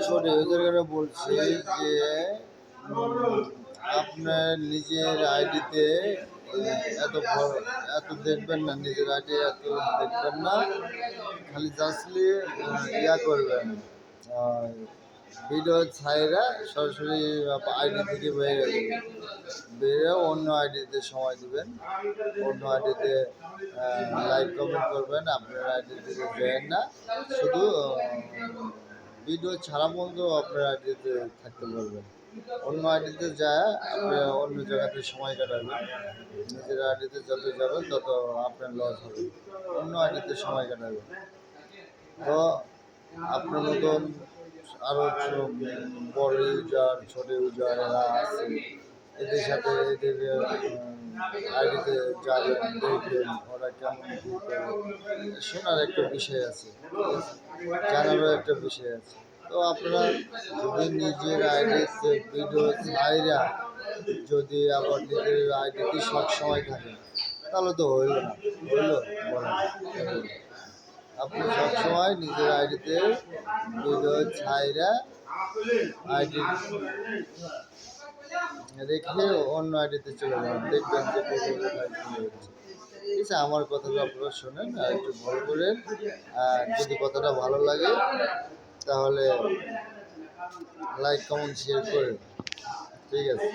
ছোট ইউজাররা বলছি যে আপনার নিজের আইডিতে এত দেখবেন না, নিজের আইডি এত দেখবেন না, খালি জাস্টলি ইয়া করবেন, ভিডিও ছাইরা সরাসরি আইডি থেকে বেরিয়ে অন্য আইডিতে সময় দিবেন, অন্য আইডিতে লাইক কমেন্ট করবেন, আপনার আইডি থেকে দেন না, শুধু ভিডিও ছাড়া পর্যন্ত আপনার আইডিতে থাকতে পারবেন। অন্য আইডিতে যায় আপনি অন্য জায়গাতে সময় কাটাবেন, নিজের আইডিতে যত যাবেন তত আপনার লস হবে, অন্য আইডিতে সময় কাটাবেন। তো আপনার মতন আরও বড় ইউজার, ছোট ইউজার এরা আছে, এদের সাথে এদের আইডিতে যাবেন, দেখবেন ওরা কেমন কী করে, শোনার একটা বিষয় আছে, জানারও একটা বিষয় আছে। তো আপনারা যদি নিজের আইডিতে ভিডিও ছাইরা যদি আবার নিজের আইডিতে সব সময় থাকেন তাহলে তো হইল না, বলেন আপনি সবসময় নিজের আইডিতে ভিডিও ছাইরা আইডি রেখে অন্য আইডিতে চলে যাবেন, দেখবেন যে ঠিক আছে। আমার কথাটা আপনারা শোনেন আর একটু ভালো করেন, যদি কথাটা ভালো লাগে তাহলে লাইক কমেন্ট শেয়ার করেন, ঠিক আছে।